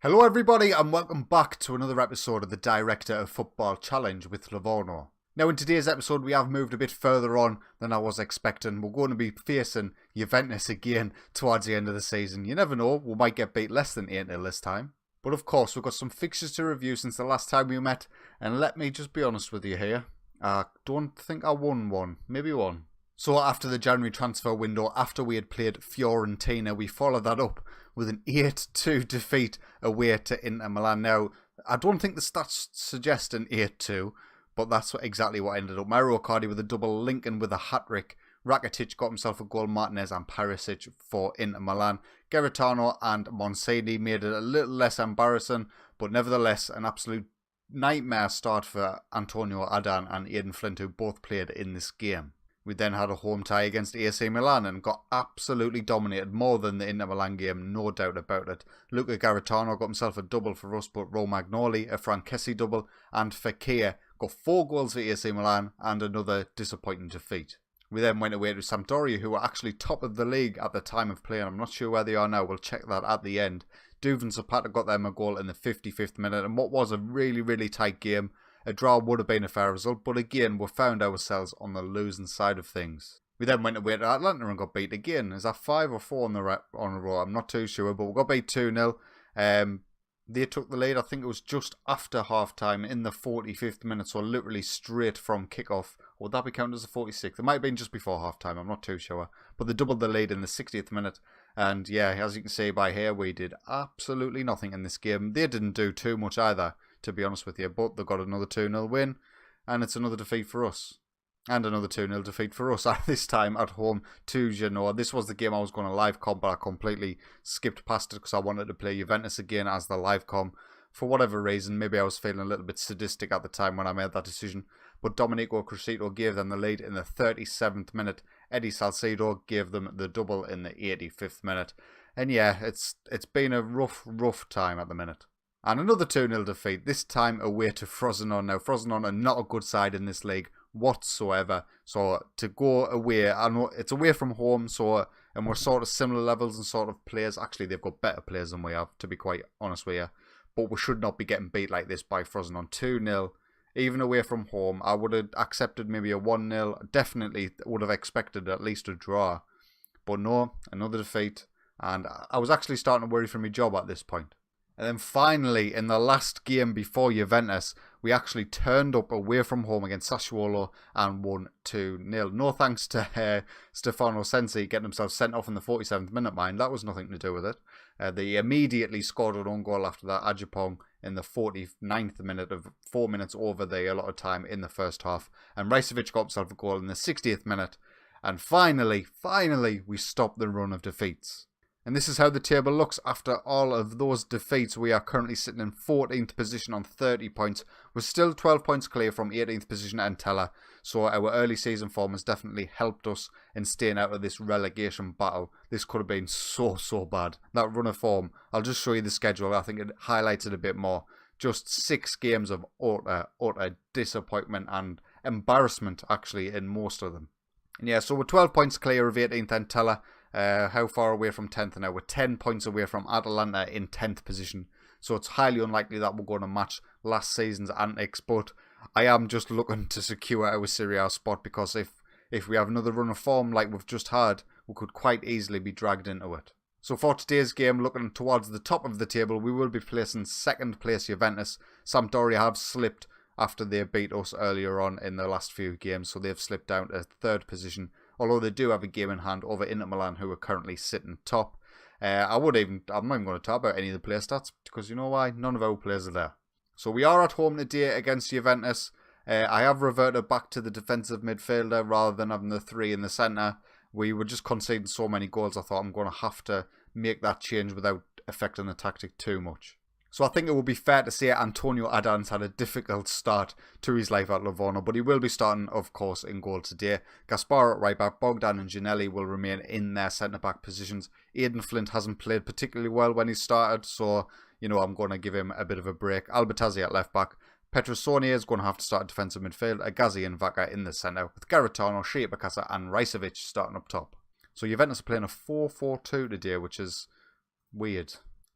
Hello everybody and welcome back to another episode of the Director of Football Challenge with Livorno. Now in today's episode we have moved a bit further on than I was expecting. We're going to be facing Juventus again towards the end of the season. You never know, we might get beat less than 8-0 this time. But of course we've got some fixtures to review since the last time we met, and let me just be honest with you here. I don't think I won one, maybe one. So after the January transfer window, after we had played Fiorentina, we followed that up with an 8-2 defeat away to Inter Milan. Now, I don't think the stats suggest an 8-2, but that's exactly what ended up. Mauro Icardi with a double, Lincoln with a hat-trick, Rakitic got himself a goal, Martinez and Perisic for Inter Milan. Garitano and Monsini made it a little less embarrassing, but nevertheless an absolute nightmare start for Antonio Adan and Aidan Flint, who both played in this game. We then had a home tie against AC Milan and got absolutely dominated, more than the Inter Milan game, no doubt about it. Luca Garitano got himself a double for us, but Romagnoli a Frankesi double, and Fekir got 4 goals for AC Milan and another disappointing defeat. We then went away to Sampdoria, who were actually top of the league at the time of play, and I'm not sure where they are now. We'll check that at the end. Duvin Zapata got them a goal in the 55th minute, and what was a really tight game. A draw would have been a fair result, but again, we found ourselves on the losing side of things. We then went away to Atlanta and got beat again. Is that 5 or 4 on a row? I'm not too sure, but we got beat 2-0. They took the lead, I think it was just after half-time in the 45th minute, so literally straight from kick-off. Would that be counted as the 46th? It might have been just before half-time, I'm not too sure. But they doubled the lead in the 60th minute. And yeah, as you can see by here, we did absolutely nothing in this game. They didn't do too much either, to be honest with you, but they got another 2-0 win, and it's another defeat for us. And another 2-0 defeat for us, this time at home to Genoa. This was the game I was going to Livecomm, but I completely skipped past it because I wanted to play Juventus again as the Livecomm. For whatever reason, maybe I was feeling a little bit sadistic at the time when I made that decision, but Domenico Crescito gave them the lead in the 37th minute. Eddie Salcedo gave them the double in the 85th minute. And yeah, it's been a rough time at the minute. And another 2-0 defeat, this time away to Frosinone. Now, Frosinone are not a good side in this league whatsoever. So, to go away, I know it's away from home, and we're sort of similar levels and sort of players. Actually, they've got better players than we have, to be quite honest with you. But we should not be getting beat like this by Frosinone. 2-0, even away from home. I would have accepted maybe a 1-0. Definitely would have expected at least a draw. But no, another defeat. And I was actually starting to worry for my job at this point. And then finally, in the last game before Juventus, we actually turned up away from home against Sassuolo and won 2-0. No thanks to Stefano Sensi getting himself sent off in the 47th minute, mind. That was nothing to do with it. They immediately scored an own goal after that, Ajapong, in the 49th minute of 4 minutes over the allotted time in the first half. And Rajcevic got himself a goal in the 60th minute. And finally, we stopped the run of defeats. And this is how the table looks after all of those defeats. We are currently sitting in 14th position on 30 points. We're still 12 points clear from 18th position Entella. So our early season form has definitely helped us in staying out of this relegation battle. This could have been so bad. That run of form, I'll just show you the schedule. I think it highlights it a bit more. Just 6 games of utter disappointment and embarrassment actually in most of them. And yeah, so we're 12 points clear of 18th Entella. How far away from 10th now? We're 10 points away from Atalanta in 10th position. So it's highly unlikely that we're going to match last season's antics. But I am just looking to secure our Serie A spot, because if we have another run of form like we've just had, we could quite easily be dragged into it. So for today's game, looking towards the top of the table, we will be placing second place Juventus. Sampdoria have slipped after they beat us earlier on in the last few games. So they've slipped down to third position. Although they do have a game in hand over Inter Milan, who are currently sitting top. I'm not even going to talk about any of the player stats, because you know why? None of our players are there. So we are at home today against Juventus. I have reverted back to the defensive midfielder rather than having the 3 in the centre. We were just conceding so many goals, I thought I'm going to have to make that change without affecting the tactic too much. So I think it would be fair to say Antonio Adan's had a difficult start to his life at Livorno, but he will be starting, of course, in goal today. Gaspar at right back, Bogdan and Ginelli will remain in their centre-back positions. Aidan Flint hasn't played particularly well when he started, so, you know, I'm going to give him a bit of a break. Albertazzi at left back. Petrosoni is going to have to start defensive midfield. Agazi and Vaca in the centre, with Garitano, Shea Bacasa and Rajcevic starting up top. So Juventus are playing a 4-4-2 today, which is weird.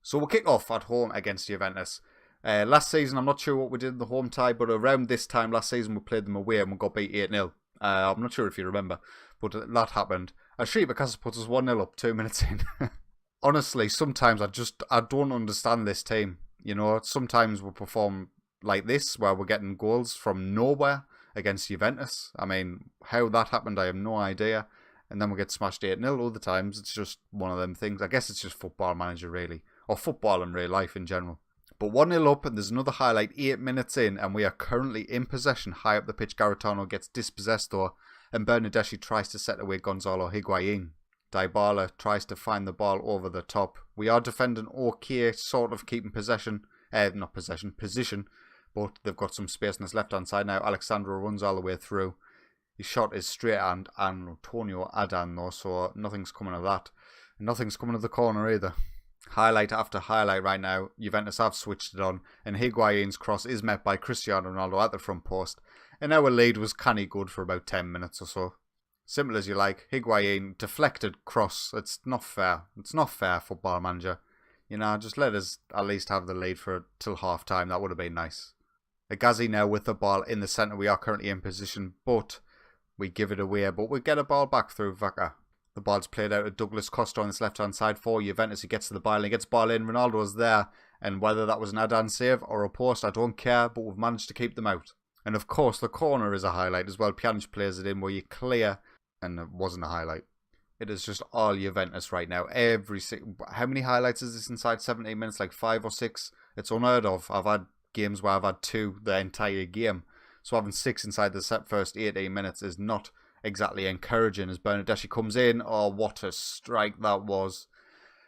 So we'll kick off at home against Juventus. Last season, I'm not sure what we did in the home tie, but around this time last season, we played them away and we got beat 8-0. I'm not sure if you remember, but that happened. Sheep Bacassa put us 1-0 up 2 minutes in. Honestly, sometimes I don't understand this team. You know, sometimes we perform like this, where we're getting goals from nowhere against Juventus. I mean, how that happened, I have no idea. And then we get smashed 8-0 other times. It's just one of them things. I guess it's just Football Manager, really. Or football in real life in general. But 1-0 up, and there's another highlight 8 minutes in, and we are currently in possession. High up the pitch, Garitano gets dispossessed though, and Bernardeschi tries to set away Gonzalo Higuain. Dybala tries to find the ball over the top. We are defending okay, sort of keeping position, but they've got some space on his left-hand side now. Alexandro runs all the way through. His shot is straight and Antonio Adan though, so nothing's coming of that. Nothing's coming of the corner either. Highlight after highlight right now. Juventus have switched it on, and Higuain's cross is met by Cristiano Ronaldo at the front post. And our lead was canny good for about 10 minutes or so. Simple as you like. Higuain, deflected cross. It's not fair. It's not fair, Football Manager. You know, just let us at least have the lead for till half time. That would have been nice. Agazi now with the ball in the centre. We are currently in position, but we give it away. But we get a ball back through Vaca. The ball's played out to Douglas Costa on his left-hand side for Juventus. He gets to the ball and he gets ball in. Ronaldo's there. And whether that was an Adan save or a post, I don't care. But we've managed to keep them out. And of course, the corner is a highlight as well. Pjanic plays it in where you clear. And it wasn't a highlight. It is just all Juventus right now. How many highlights is this inside 17 minutes? Like 5 or 6? It's unheard of. I've had games where I've had 2 the entire game. So having 6 inside the first 18 minutes is not exactly encouraging as Bernardeschi comes in. Oh, what a strike that was.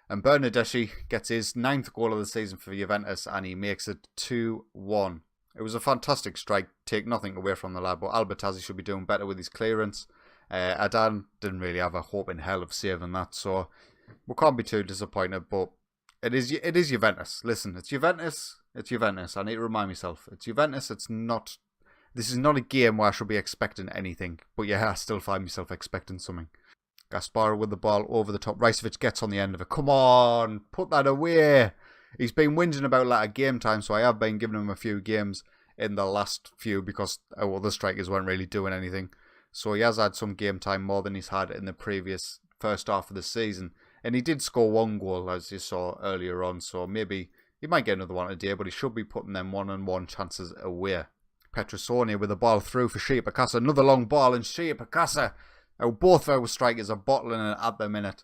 And Bernardeschi gets his 9th goal of the season for Juventus and he makes it 2-1. It was a fantastic strike. Take nothing away from the lad, but Albertazzi should be doing better with his clearance. Adan didn't really have a hope in hell of saving that, so we can't be too disappointed, but it is Juventus. Listen, it's Juventus. It's Juventus. I need to remind myself. It's Juventus. This is not a game where I should be expecting anything, but yeah, I still find myself expecting something. Gasparo with the ball over the top. Rajcevic gets on the end of it. Come on, put that away. He's been whinging about like a game time, so I have been giving him a few games in the last few because our other strikers weren't really doing anything. So he has had some game time more than he's had in the previous first half of the season. And he did score 1 goal, as you saw earlier on. So maybe he might get another one today, but he should be putting them 1-on-1 chances away. Petrosoni with the ball through for Sheep Bacassa. Another long ball, and Sheep Bacassa, both our strikers are bottling it at the minute.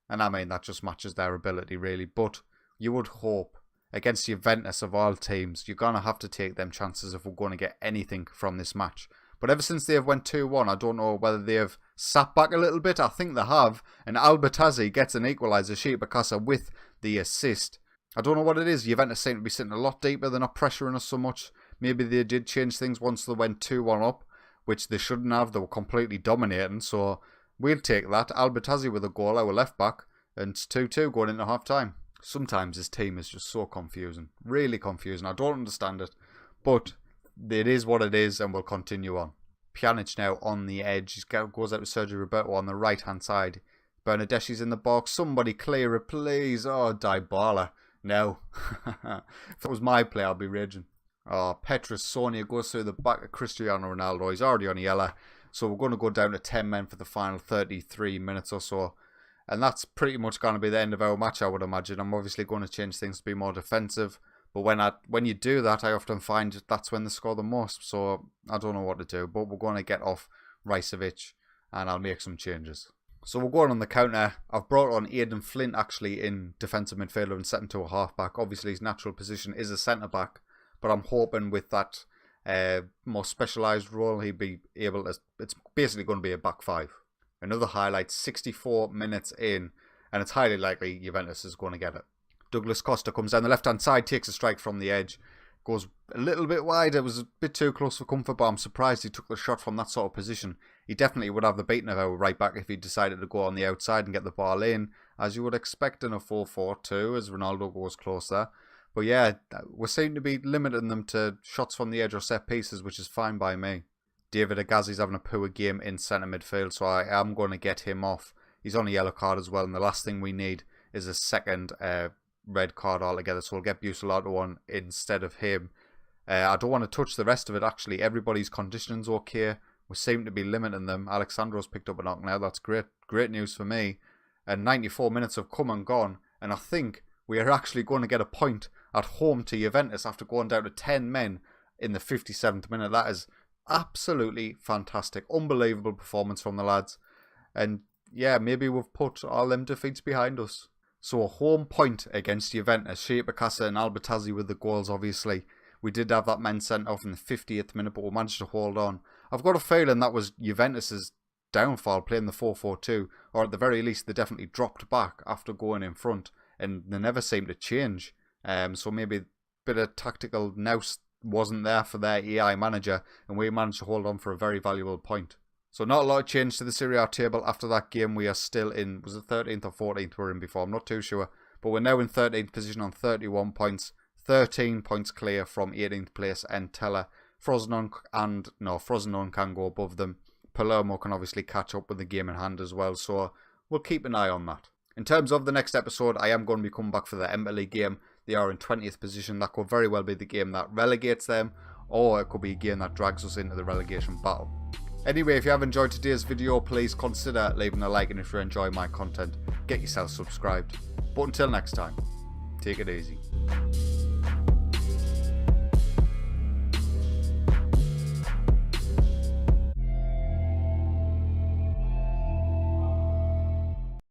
And I mean, that just matches their ability, really. But you would hope, against Juventus of all teams, you're going to have to take them chances if we're going to get anything from this match. But ever since they have went 2-1, I don't know whether they have sat back a little bit. I think they have. And Albertazzi gets an equaliser, Sheep Bacassa, with the assist. I don't know what it is. Juventus seem to be sitting a lot deeper. They're not pressuring us so much. Maybe they did change things once they went 2-1 up, which they shouldn't have. They were completely dominating. So we'll take that. Albertazzi with a goal, our left back. And it's 2-2 going into half time. Sometimes this team is just so confusing. Really confusing. I don't understand it. But it is what it is, and we'll continue on. Pjanic now on the edge. He goes out with Sergio Roberto on the right-hand side. Bernardeschi's in the box. Somebody clear it, please. Oh, Dybala. No. If it was my play, I'd be raging. Oh, Petrosoni goes through the back of Cristiano Ronaldo. He's already on a yellow. So we're going to go down to 10 men for the final 33 minutes or so. And that's pretty much going to be the end of our match, I would imagine. I'm obviously going to change things to be more defensive. But when you do that, I often find that's when they score the most. So I don't know what to do. But we're going to get off Rajcevic and I'll make some changes. So we're going on the counter. I've brought on Aidan Flint actually in defensive midfielder and set him to a half-back. Obviously his natural position is a centre-back. But I'm hoping with that more specialised role, he'd be able to... It's basically going to be a back 5. Another highlight, 64 minutes in. And it's highly likely Juventus is going to get it. Douglas Costa comes down the left-hand side, takes a strike from the edge, goes a little bit wide. It was a bit too close for comfort, but I'm surprised he took the shot from that sort of position. He definitely would have the beating of our right back if he decided to go on the outside and get the ball in, as you would expect in a 4-4-2, as Ronaldo goes closer. But yeah, we seem to be limiting them to shots from the edge or set pieces, which is fine by me. David Agazi's having a poor game in centre midfield, so I am going to get him off. He's on a yellow card as well, and the last thing we need is a second red card altogether, so we'll get Bucelato on instead of him. I don't want to touch the rest of it, actually. Everybody's conditioning's okay. We seem to be limiting them. Alexandro's picked up a knock now. That's great news for me. And 94 minutes have come and gone, and I think we are actually going to get a point at home to Juventus after going down to 10 men in the 57th minute. That is absolutely fantastic. Unbelievable performance from the lads. And yeah, maybe we've put all them defeats behind us. So a home point against Juventus. Shea Picasso and Albertazzi with the goals, obviously. We did have that man sent off in the 50th minute, but we managed to hold on. I've got a feeling that was Juventus's downfall, playing the 4-4-2, or at the very least they definitely dropped back after going in front, and they never seemed to change. So maybe a bit of tactical nous wasn't there for their AI manager, and we managed to hold on for a very valuable point. So not a lot of change to the Serie A table after that game. We are still in, was it 13th or 14th we were in before? I'm not too sure, but we're now in 13th position on 31 points, 13 points clear from 18th place Entella. Frosinone can go above them. Palermo can obviously catch up with the game in hand as well, so we'll keep an eye on that. In terms of the next episode, I am going to be coming back for the Empoli game. They are in 20th position. That could very well be the game that relegates them, or it could be a game that drags us into the relegation battle. Anyway, if you have enjoyed today's video, please consider leaving a like, and if you enjoy my content, get yourself subscribed. But until next time, take it easy.